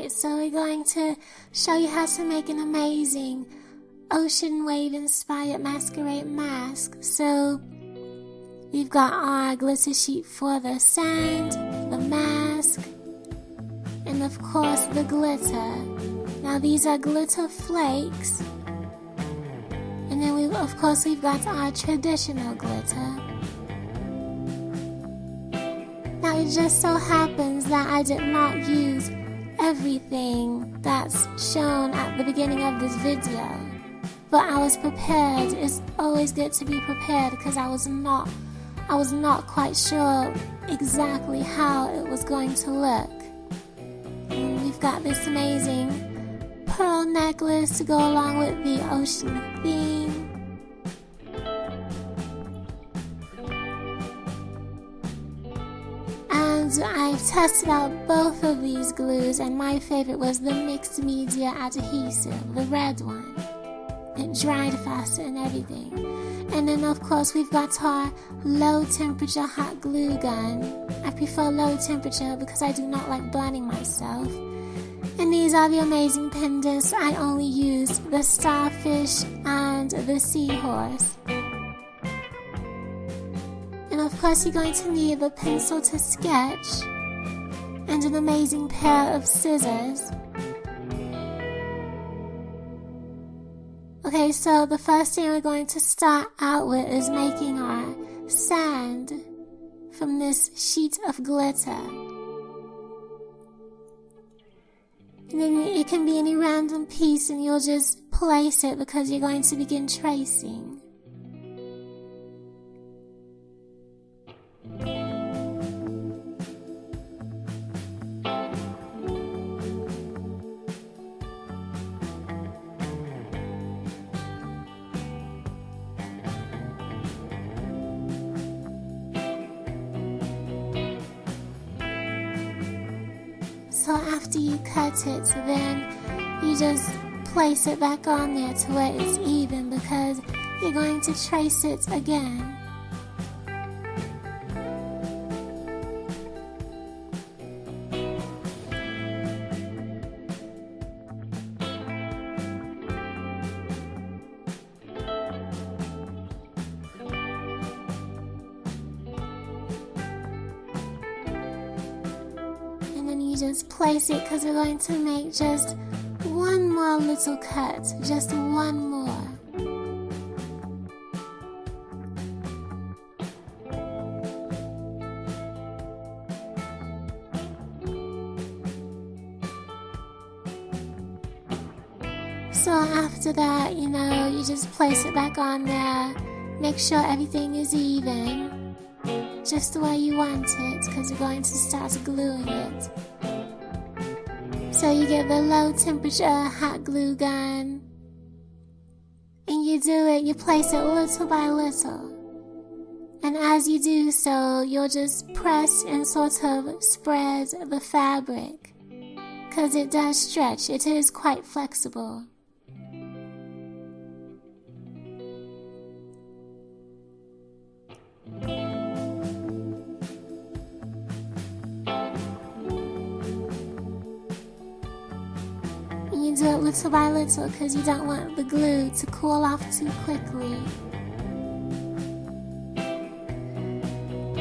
Alright, so we're going to show you how to make an amazing ocean wave inspired masquerade mask. So we've got our glitter sheet for the sand, the mask, and of course the glitter. Now these are glitter flakes. And then we've got our traditional glitter. Now it just so happens that I did not use everything that's shown at the beginning of this video, but I was prepared. It's always good to be prepared because I was not quite sure exactly how it was going to look. And we've got this amazing pearl necklace to go along with the ocean theme. I've tested out both of these glues, and my favorite was the mixed media adhesive, the red one. It dried faster and everything. And then of course we've got our low temperature hot glue gun. I prefer low temperature because I do not like burning myself. And these are the amazing pendants. I only used the starfish and the seahorse. And of course you're going to need the pencil to sketch and an amazing pair of scissors. Okay, so the first thing we're going to start out with is making our sand from this sheet of glitter. And then it can be any random piece and you'll just place it because you're going to begin tracing. So after you cut it, then you just place it back on there to where it's even because you're going to trace it again. You just place it because we're going to make just one more little cut, just one more. So after that, you just place it back on there, make sure everything is even, just the way you want it because you're going to start gluing it. So you get the low temperature hot glue gun and you place it little by little. And as you do so, you'll just press and sort of spread the fabric because it does stretch. It is quite flexible. You do it little by little because you don't want the glue to cool off too quickly.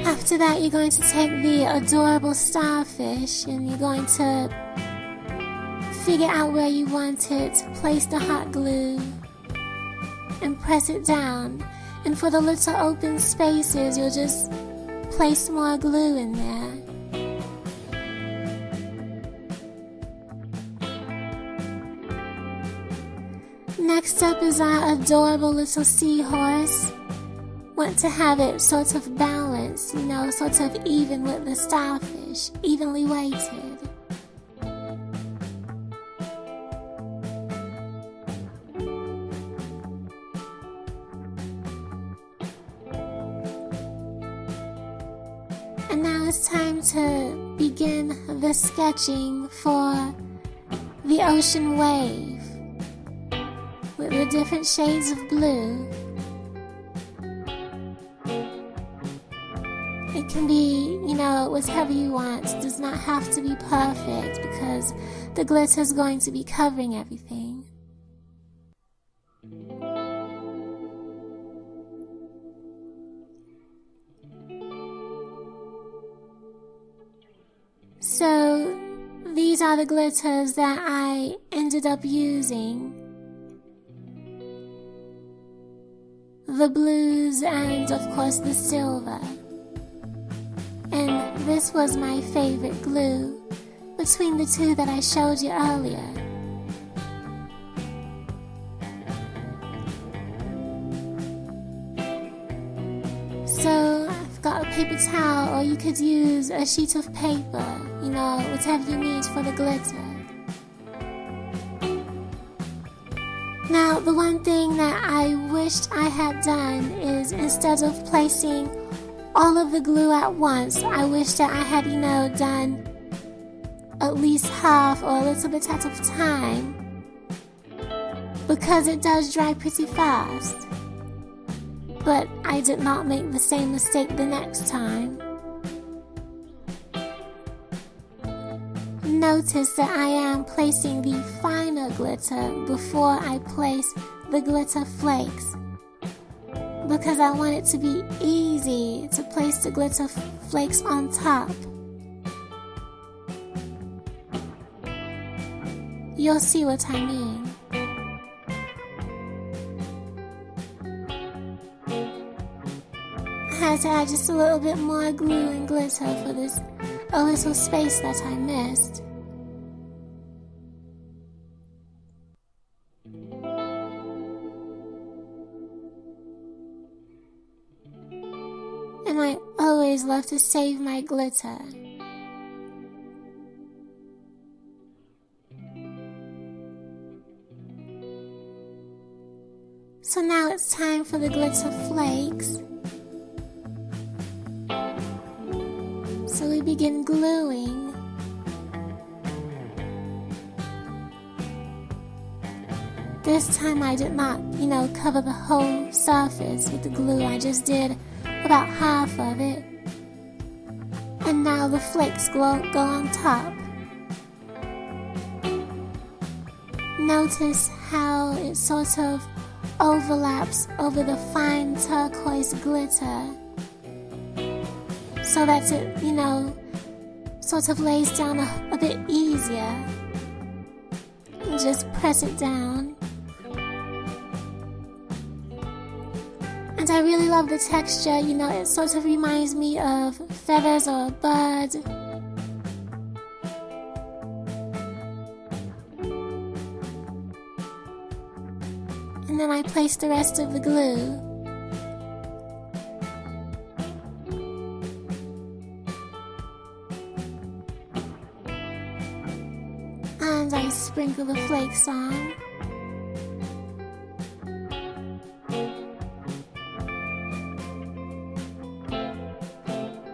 After that, you're going to take the adorable starfish and you're going to figure out where you want it, place the hot glue and press it down. And for the little open spaces, you'll just place more glue in there. Next up is our adorable little seahorse. Want to have it sort of balanced, sort of even with the starfish, evenly weighted. And now it's time to begin the sketching for the ocean wave. With the different shades of blue. it can be, whatever you want. It does not have to be perfect because the glitter is going to be covering everything. So these are the glitters that I ended up using. The blues and of course the silver. And this was my favorite glue between the two that I showed you earlier. So I've got a paper towel, or you could use a sheet of paper, whatever you need for the glitter. Now, the one thing that I wished I had done is, instead of placing all of the glue at once, I wish that I had, done at least half or a little bit at a time, because it does dry pretty fast. But I did not make the same mistake the next time. Notice that I am placing the finer glitter before I place the glitter flakes, because I want it to be easy to place the glitter flakes on top. You'll see what I mean. I had to add just a little bit more glue and glitter for this a little space that I missed. And I always love to save my glitter. So now it's time for the glitter flakes. So we begin gluing. This time I did not, cover the whole surface with the glue. I just did about half of it. And now the flakes go on top. Notice how it sort of overlaps over the fine turquoise glitter, so that it, sort of lays down a bit easier. And just press it down. And I really love the texture, it sort of reminds me of feathers or a bird. And then I place the rest of the glue. And I sprinkle the flakes on.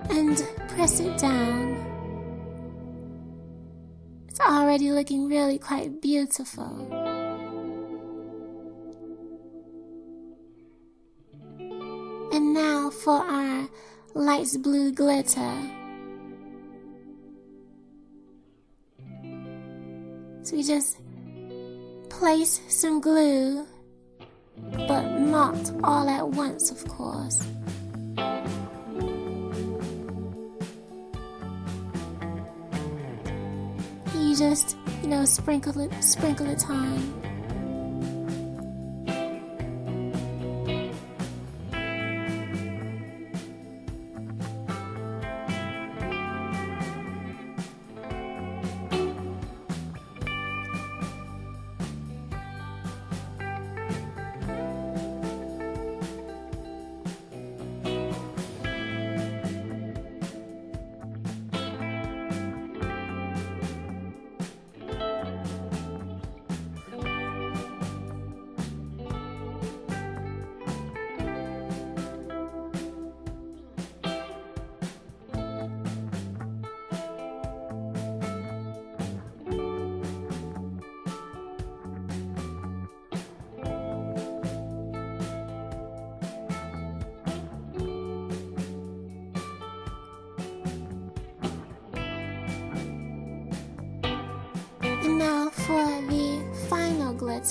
And press it down. It's already looking really quite beautiful. And now for our light blue glitter. So we just place some glue, but not all at once, of course. You just, sprinkle it on.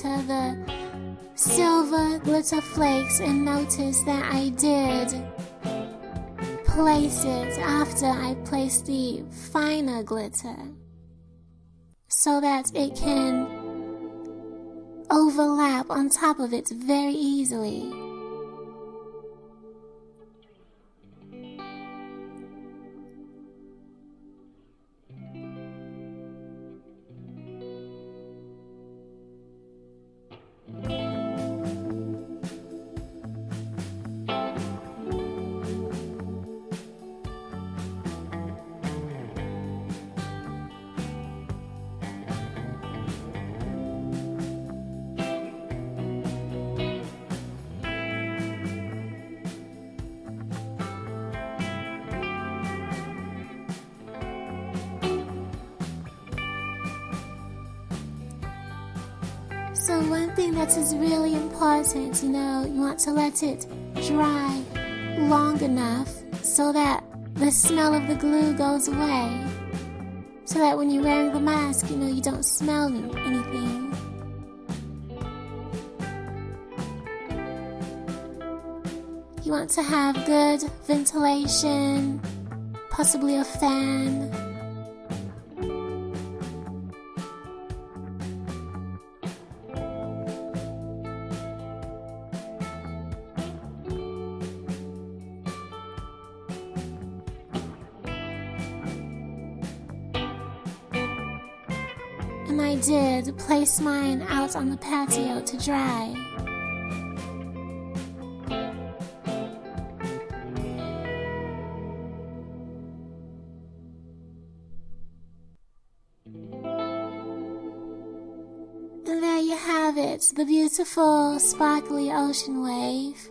glitter, the silver glitter flakes, and notice that I did place it after I placed the finer glitter so that it can overlap on top of it very easily. So one thing that is really important, you want to let it dry long enough so that the smell of the glue goes away. So that when you're wearing the mask, you don't smell anything. You want to have good ventilation, possibly a fan. And I did place mine out on the patio to dry. And there you have it, the beautiful sparkly ocean wave.